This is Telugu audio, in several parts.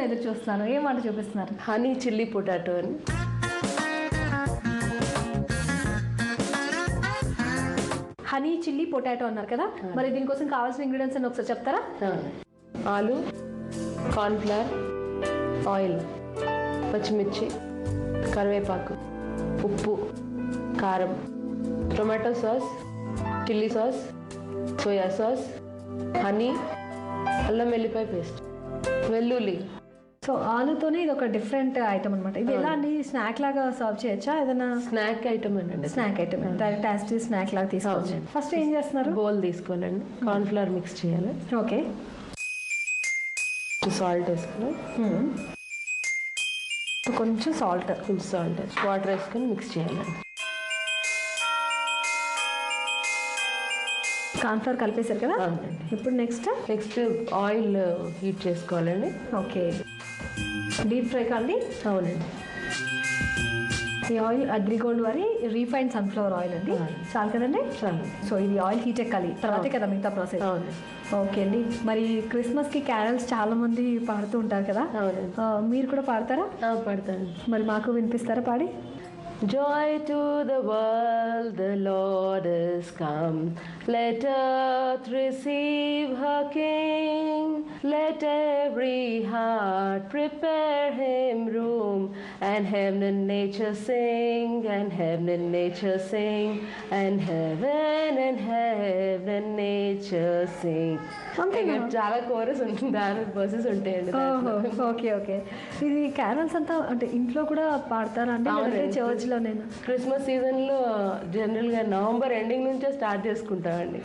ఎదురు చూస్తున్నాను. ఏం వంట చూపిస్తున్నారు? హనీ చిల్లీ పొటాటో అని. హనీ చిల్లీ పొటాటో అన్నారు కదా, మరి దీనికోసం కావాల్సిన ఇంగ్రీడియంట్స్ అని ఒకసారి చెప్తారా? ఆలు, కార్న్ఫ్లవర్, ఆయిల్, పచ్చిమిర్చి, కరివేపాకు, ఉప్పు, కారం, tomato sauce, chilli sauce, soya sauce, honey, అల్లం వెల్లిపాయ పేస్ట్, వెల్లుల్లి. సో ఆలుతోనే ఇది ఒక డిఫరెంట్ ఐటమ్ అనమాట. ఇది ఎలా అండి? స్నాక్ లాగా సర్వ్ చేయొచ్చా? ఏదైనా స్నాక్ ఐటమ్ అండి. స్నాక్ ఐటమ్ డైరెక్ట్ యాసిటీ స్నాక్ లాగా తీసుకోవచ్చు. ఫస్ట్ ఏం చేస్తున్నారు? బౌల్ తీసుకోవాలండి, కార్న్ఫ్లవర్ మిక్స్ చేయాలి. ఓకే, సాల్ట్ వేసుకుని, కొంచెం సాల్ట్, వాటర్ వేసుకొని మిక్స్ చేయాలండి. కార్న్ఫ్లవర్ కలిపేశారు కదా, ఇప్పుడు నెక్స్ట్ ఆయిల్ హీట్ చేసుకోవాలండి. ఓకే, డీప్ ఫ్రై కాండి. అవునండి. ఈ ఆయిల్ అగ్రిగోల్డ్ వారి రీఫైన్డ్ సన్ఫ్లవర్ ఆయిల్ అండి. చాలు కదండి? చాలు. సో ఇది ఆయిల్ హీట్ ఎక్కాలి, తర్వాతే కదా మిగతా ప్రాసెస్. అవును. ఓకే అండి. మరి క్రిస్మస్కి క్యారల్స్ చాలా మంది పాడుతూ ఉంటారు కదా, మీరు కూడా పాడతారా? పాడతాను. మరి మాకు వినిపిస్తారా పాడి? Joy to the world, the Lord is come. Let earth receive her King. Let every heart prepare him room. And heaven and nature sing, and heaven and nature sing, and heaven and nature sing. చాలా కోరస్ ఉంటుంది, దాని బస్సెస్ ఉంటాయండి. Okay okay. ఇది క్యారల్స్ అంతా అంటే ఇంట్లో కూడా పాడతారా అంటే చర్చ్లో? నేను క్రిస్మస్ సీజన్ లో జనరల్ గా నవంబర్ ఎండింగ్ నుంచే స్టార్ట్ చేసుకుంటామండి.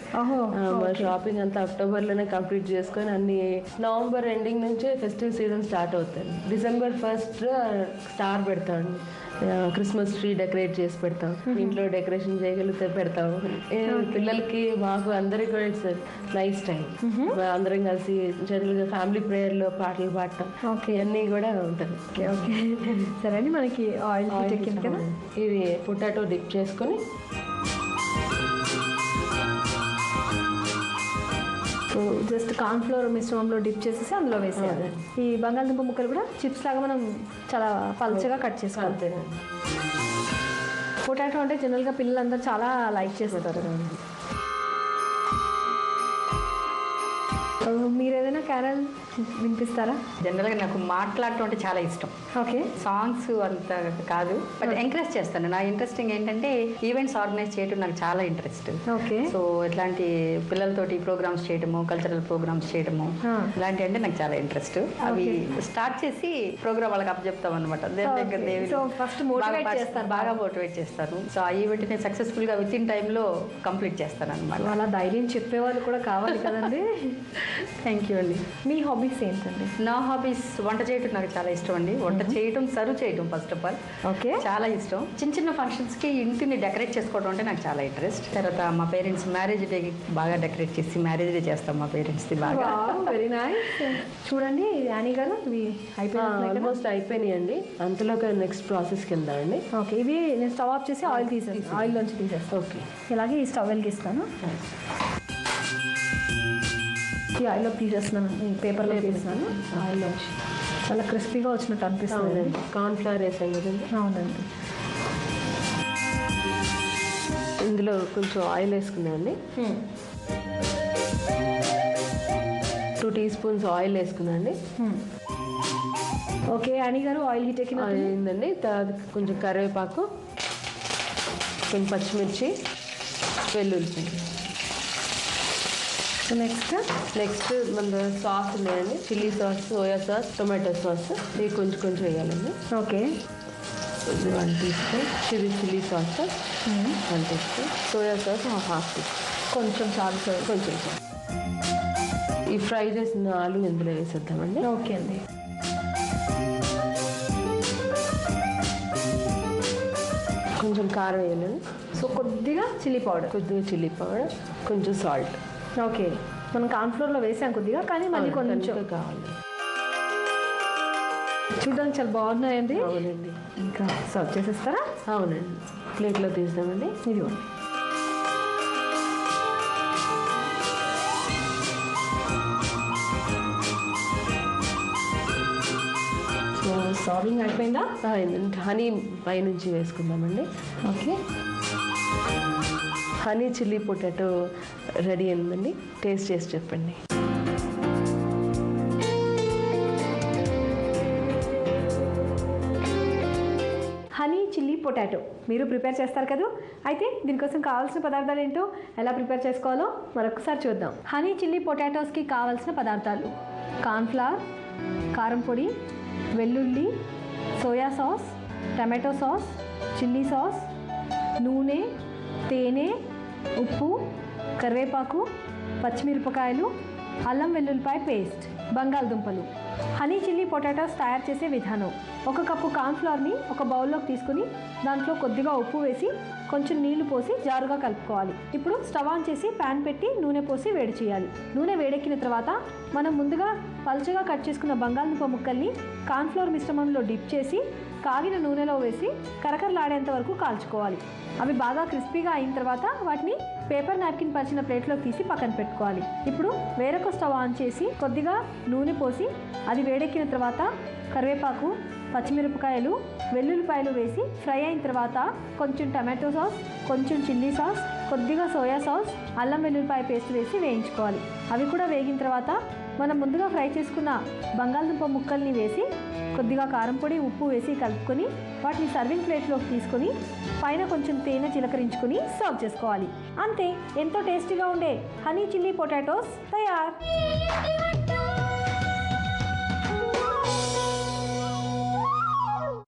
షాపింగ్ అంతా అక్టోబర్ లోనే కంప్లీట్ చేసుకొని అన్ని నవంబర్ ఎండింగ్ నుంచే ఫెస్టివ్ సీజన్ స్టార్ట్ అవుతుంది. డిసెంబర్ 1st స్టార్ పెడతామండి. క్రిస్మస్ ట్రీ డెకరేట్ చేసి పెడతాం, ఇంట్లో డెకరేషన్ చేయగలిగితే పెడతాం. పిల్లలకి మాకు అందరికి కూడా ఇట్స్ నైస్ టైం. అందరం కలిసి జనరల్ గా ఫ్యామిలీ ప్రేయర్ లో పాటలు పాడటం ఇవన్నీ కూడా ఉంటుంది. సరే అండి, మనకి ఆయిల్ ఎక్కింది కదా, ఇది పొటాటో డిప్ చేసుకొని జస్ట్ కార్న్ఫ్లవర్ మిశ్రమంలో డిప్ చేసేసి అందులో వేసేయాలి. ఈ బంగాళదుంప ముక్కలు కూడా చిప్స్ లాగా మనం చాలా పల్చగా కట్ చేసుకోవాలి. పొటాటో అంటే జనరల్గా పిల్లలందరూ చాలా లైక్ చేస్తారు. మీరు ఏదైనా క్యారల్ వినిపిస్తారా? జనరల్గా నాకు మాట్లాడటం అంటే చాలా ఇష్టం. ఓకే, సాంగ్స్ అంత కాదు, బట్ ఎంకరేజ్ చేస్తాను. నా ఇంట్రెస్టింగ్ ఏంటంటే ఈవెంట్స్ ఆర్గనైజ్ చేయడం నాకు చాలా ఇంట్రెస్ట్. ఓకే, సో ఇట్లాంటి పిల్లలతోటి ప్రోగ్రామ్స్ చేయడము, కల్చరల్ ప్రోగ్రామ్స్ చేయడము, ఇలాంటి అంటే నాకు చాలా ఇంట్రెస్ట్. అవి స్టార్ట్ చేసి ప్రోగ్రామ్ వాళ్ళకి అప్పచెప్తాం అనమాట. బాగా మోటివేట్ చేస్తాను. సో ఆ ఈవెంట్ నేను సక్సెస్ఫుల్ గా విత్ ఇన్ టైంలో కంప్లీట్ చేస్తాను అనమాట. అలా ధైర్యం చెప్పేవాళ్ళు కూడా కావాలి కదండి. థ్యాంక్ యూ అండి. మీ హాబీస్ ఏంటండి? నా హాబీస్ వంట చేయడం నాకు చాలా ఇష్టం అండి. వంట చేయడం, సర్వ్ చేయడం ఫస్ట్ ఆఫ్ ఆల్ ఓకే చాలా ఇష్టం. చిన్న చిన్న ఫంక్షన్స్కి ఇంటిని డెకరేట్ చేసుకోవడం అంటే నాకు చాలా ఇంట్రెస్ట్. తర్వాత మా పేరెంట్స్ మ్యారేజ్ డే బాగా డెకరేట్ చేసి మ్యారేజ్ డే చేస్తాం మా పేరెంట్స్ది బాగా. Very nice. చూడండి యానీ గారు, ఇవి ఆల్మోస్ట్ అయిపోయినాయండి. అంతలో నెక్స్ట్ ప్రాసెస్కి వెళ్దామండి. ఓకే, ఇవి నేను స్టవ్ ఆఫ్ చేసి ఆయిల్ తీసేస్తాను, ఆయిల్ నుంచి తీసేస్తాను. ఓకే, ఇలాగే ఈ స్టవ్ వెలిగిస్తాను. ఈ ఆయిల్లో తీసేస్తున్నాను, ఈ పేపర్లో తీస్తున్నాను. ఆయిల్లో చాలా క్రిస్పీగా వచ్చినట్టు అనిపిస్తుంది. కార్న్ఫ్లవర్ వేసాం కదండి. అవునండి. ఇందులో కొంచెం ఆయిల్ వేసుకున్నామండి. 2 teaspoons ఆయిల్ వేసుకున్నాండి. ఓకే యానీ గారు, ఆయిల్ హీట్ అయిందండి. కొంచెం కరివేపాకు, కొంచెం పచ్చిమిర్చి, వెల్లుల్లి. నెక్స్ట్ మన సాస్ ఉన్నాయండి, chilli sauce, soya sauce, tomato sauce. ఇవి కొంచెం కొంచెం వేయాలండి. Okay, 1 teaspoon chilli sauce, 1 teaspoon soya sauce, 1/2 teaspoon. కొంచెం చాలు, కొంచెం. ఈ ఫ్రై చేసిన ఆలు ఇందులో వేసేద్దామండి. ఓకే అండి. కొంచెం కారం వేయాలండి. సో కొద్దిగా చిల్లీ పౌడర్, కొంచెం సాల్ట్. ఓకే, మనం కార్న్ఫ్లోర్లో వేసాం కొద్దిగా, కానీ మళ్ళీ కొంచెం కావాలి. చూడడానికి చాలా బాగున్నాయండి. అవునండి. ఇంకా సర్వ్ చేసేస్తారా? అవునండి, ప్లేట్లో తీస్తామండి. ఇదిగోండి. టాపింగ్ అయిపోయిందా? హనీ పై నుంచి వేసుకుందామండి. Okay. Honey chilli potato ready అయిందండి. టేస్ట్ చేసి చెప్పండి. హనీ చిల్లీ పొటాటో మీరు ప్రిపేర్ చేస్తారు కదా, అయితే దీనికోసం కావాల్సిన పదార్థాలు ఏంటో, ఎలా ప్రిపేర్ చేసుకోవాలో మరొకసారి చూద్దాం. హనీ చిల్లీ పొటాటోస్కి కావాల్సిన పదార్థాలు: కార్న్ఫ్లవర్, కారం పొడి, వెల్లుల్లి, soya sauce, tomato sauce, chilli sauce, నూనె, తేనె, ఉప్పు, కరివేపాకు, పచ్చిమిరపకాయలు, అల్లం వెల్లుల్లిపాయ పేస్ట్, బంగాళదుంపలు. హనీ చిల్లీ పొటాటోస్ తయారు చేసే విధానం: 1 కప్పు కార్న్ఫ్లవర్ని ఒక బౌల్లోకి తీసుకుని దాంట్లో కొద్దిగా ఉప్పు వేసి కొంచెం నీళ్లు పోసి జారుగా కలుపుకోవాలి. ఇప్పుడు స్టవ్ ఆన్ చేసి ప్యాన్ పెట్టి నూనె పోసి వేడి చేయాలి. నూనె వేడెక్కిన తర్వాత మనం ముందుగా పల్చగా కట్ చేసుకున్న బంగాళదుంప ముక్కల్ని కార్న్ఫ్లవర్ మిశ్రమంలో డిప్ చేసి కాగిన నూనెలో వేసి కరకరలాడేంత వరకు కాల్చుకోవాలి. అవి బాగా క్రిస్పీగా అయిన తర్వాత వాటిని పేపర్ నాప్కిన్ పరిచిన ప్లేట్లోకి తీసి పక్కన పెట్టుకోవాలి. ఇప్పుడు వేరొక స్టవ్ ఆన్ చేసి కొద్దిగా నూనె పోసి అది వేడెక్కిన తర్వాత కరివేపాకు, పచ్చిమిరపకాయలు, వెల్లుల్లిపాయలు వేసి ఫ్రై అయిన తర్వాత కొంచెం టమాటో సాస్, కొంచెం చిల్లీ సాస్, కొద్దిగా సోయా సాస్, అల్లం వెల్లుల్లిపాయ పేస్ట్ వేసి వేయించుకోవాలి. అవి కూడా వేగిన తర్వాత మనం ముందుగా ఫ్రై చేసుకున్న బంగాళదుంప ముక్కల్ని వేసి కొద్దిగా కారం పొడి, ఉప్పు వేసి కలుపుకొని వాటిని సర్వింగ్ ప్లేట్లోకి తీసుకొని పైన కొంచెం తేనె చిలకరించుకొని సర్వ్ చేసుకోవాలి. అంతే, ఎంతో టేస్టీగా ఉండే హనీ చిల్లీ పొటాటోస్ తయారు.